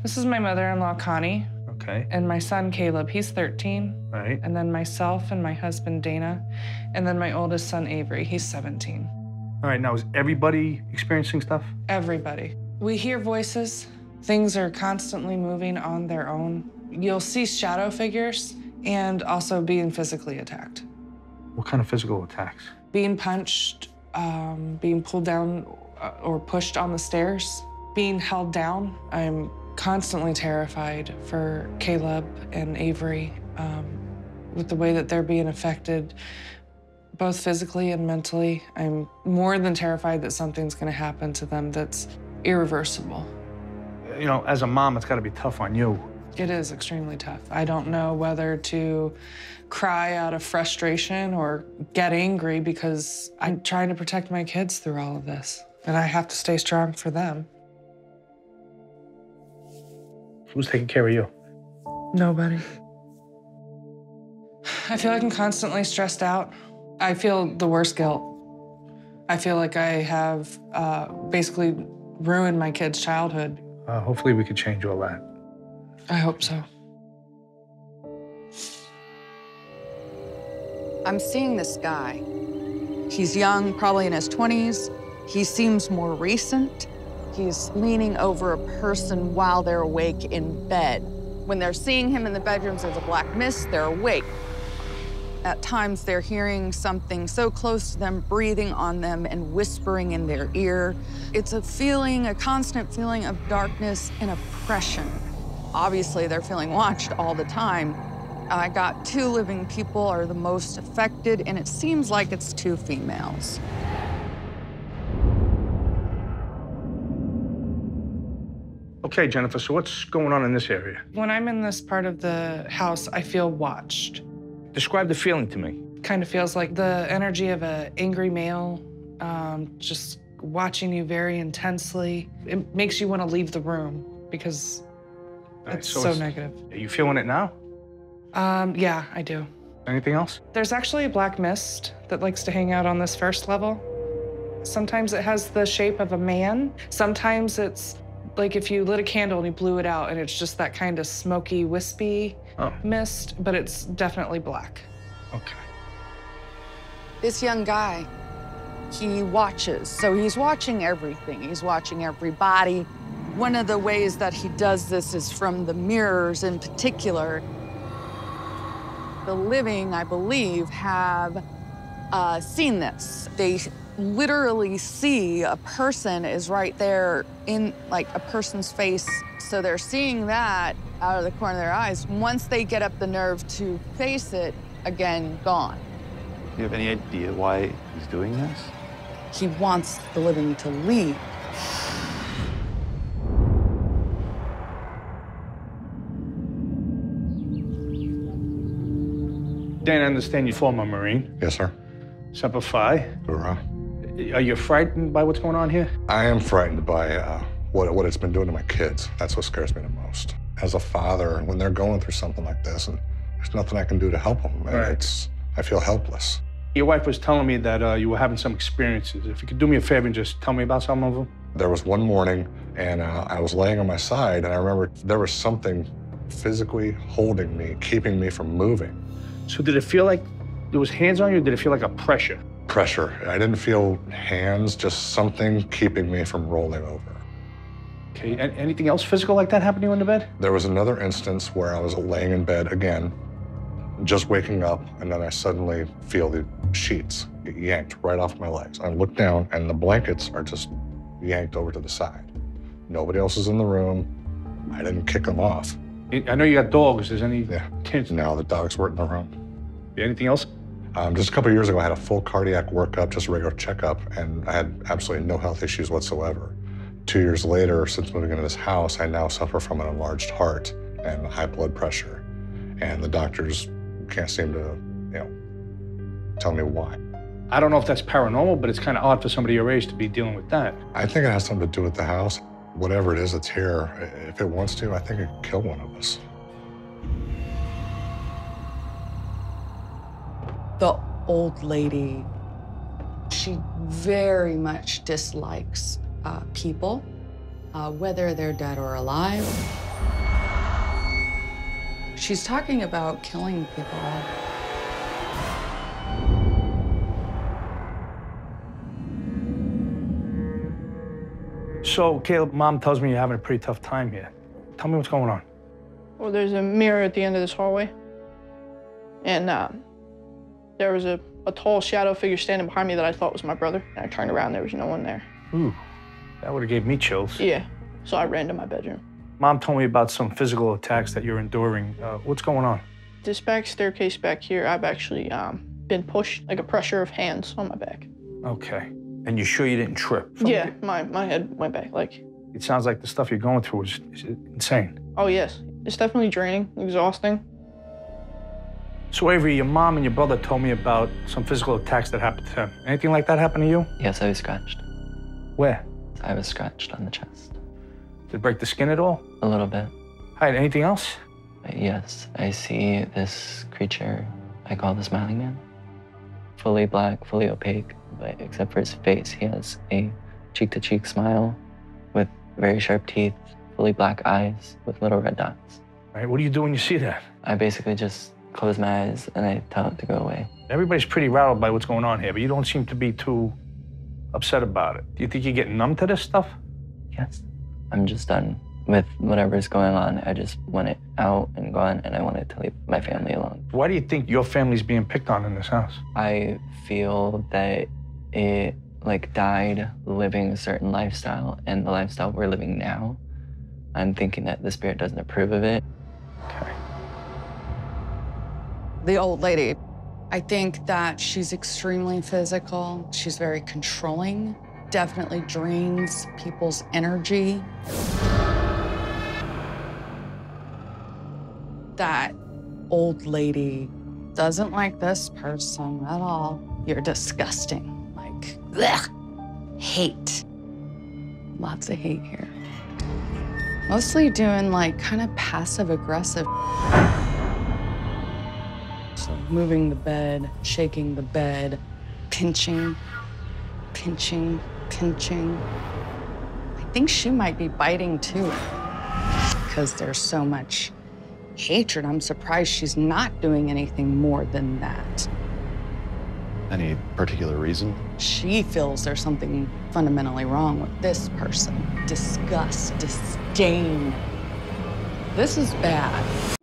This is my mother-in-law, Connie. Okay. And my son, Caleb, he's 13. Right. And then myself and my husband, Dana. And then my oldest son, Avery, he's 17. All right, now is everybody experiencing stuff? Everybody. We hear voices. Things are constantly moving on their own. You'll see shadow figures and also being physically attacked. What kind of physical attacks? Being punched, being pulled down or pushed on the stairs, being held down. I'm constantly terrified for Caleb and Avery with the way that they're being affected, both physically and mentally. I'm more than terrified that something's gonna happen to them that's irreversible. You know, as a mom, it's gotta be tough on you. It is extremely tough. I don't know whether to cry out of frustration or get angry because I'm trying to protect my kids through all of this, and I have to stay strong for them. Who's taking care of you? Nobody. I feel like I'm constantly stressed out. I feel the worst guilt. I feel like I have basically ruined my kid's childhood. Hopefully we can change all that. I hope so. I'm seeing this guy. He's young, probably in his 20s. He seems more recent. He's leaning over a person while they're awake in bed. When they're seeing him in the bedrooms, there's a black mist, they're awake. At times, they're hearing something so close to them, breathing on them and whispering in their ear. It's a feeling, a constant feeling of darkness and oppression. Obviously, they're feeling watched all the time. I got 2 living people are the most affected, and it seems like it's 2 females. Okay, Jennifer, so what's going on in this area? When I'm in this part of the house, I feel watched. Describe the feeling to me. Kind of feels like the energy of an angry male, just watching you very intensely. It makes you want to leave the room because it's so negative. Are you feeling it now? Yeah, I do. Anything else? There's actually a black mist that likes to hang out on this first level. Sometimes it has the shape of a man. Sometimes it's like if you lit a candle and you blew it out and it's just that kind of smoky, wispy mist, but it's definitely black. Okay. This young guy, he watches. So he's watching everything. He's watching everybody. One of the ways that he does this is from the mirrors in particular. The living, I believe, have seen this. They literally see a person is right there in like a person's face. So they're seeing that out of the corner of their eyes. Once they get up the nerve to face it, again, gone. Do you have any idea why he's doing this? He wants the living to leave. Dan, I understand you're former Marine. Yes, sir. Semper Fi. Hoorah. Are you frightened by what's going on here? I am frightened by what it's been doing to my kids. That's what scares me the most. As a father, when they're going through something like this, and there's nothing I can do to help them, Right. I feel helpless. Your wife was telling me that you were having some experiences. If you could do me a favor and just tell me about some of them. There was one morning, and I was laying on my side, and I remember there was something physically holding me, keeping me from moving. So did it feel like there was hands on you, or did it feel like a pressure? Pressure. I didn't feel hands, just something keeping me from rolling over. Okay, anything else physical like that happened to you in the bed? There was another instance where I was laying in bed again, just waking up, and then I suddenly feel the sheets get yanked right off my legs. I look down, and the blankets are just yanked over to the side. Nobody else is in the room. I didn't kick them off. I know you got dogs. Is any kids? No, the dogs weren't in the room. Anything else? Just a couple of years ago, I had a full cardiac workup, just a regular checkup, and I had absolutely no health issues whatsoever. 2 years later, since moving into this house, I now suffer from an enlarged heart and high blood pressure. And the doctors can't seem to, tell me why. I don't know if that's paranormal, but it's kind of odd for somebody your age to be dealing with that. I think it has something to do with the house. Whatever it is that's here, if it wants to, I think it could kill one of us. The old lady, she very much dislikes people, whether they're dead or alive. She's talking about killing people. So, Caleb, Mom tells me you're having a pretty tough time here. Tell me what's going on. Well, there's a mirror at the end of this hallway. And there was a tall shadow figure standing behind me that I thought was my brother. And I turned around, there was no one there. Ooh, that would have gave me chills. Yeah, so I ran to my bedroom. Mom told me about some physical attacks that you're enduring. What's going on? This back staircase back here, I've actually been pushed, like a pressure of hands on my back. Okay. And you sure you didn't trip? Yeah, my head went back, like. It sounds like the stuff you're going through is insane. Oh, yes. It's definitely draining, exhausting. So, Avery, your mom and your brother told me about some physical attacks that happened to them. Anything like that happen to you? Yes, I was scratched. Where? I was scratched on the chest. Did it break the skin at all? A little bit. All right, anything else? Yes, I see this creature I call the Smiling Man. Fully black, fully opaque, but except for his face, he has a cheek-to-cheek smile with very sharp teeth, fully black eyes with little red dots. All right, what do you do when you see that? I basically just close my eyes and I tell it to go away. Everybody's pretty rattled by what's going on here, but you don't seem to be too upset about it. Do you think you're getting numb to this stuff? Yes, I'm just done with whatever's going on. I just want it out and gone, and I wanted to leave my family alone. Why do you think your family's being picked on in this house? I feel that it died living a certain lifestyle, and the lifestyle we're living now, I'm thinking that the spirit doesn't approve of it. Okay. The old lady, I think that she's extremely physical. She's very controlling, definitely drains people's energy. That old lady doesn't like this person at all. You're disgusting. Like, ugh, hate. Lots of hate here. Mostly doing like kind of passive aggressive. So moving the bed, shaking the bed, pinching, pinching, pinching. I think she might be biting too, because there's so much hatred. I'm surprised she's not doing anything more than that. Any particular reason? She feels there's something fundamentally wrong with this person. Disgust, disdain. This is bad.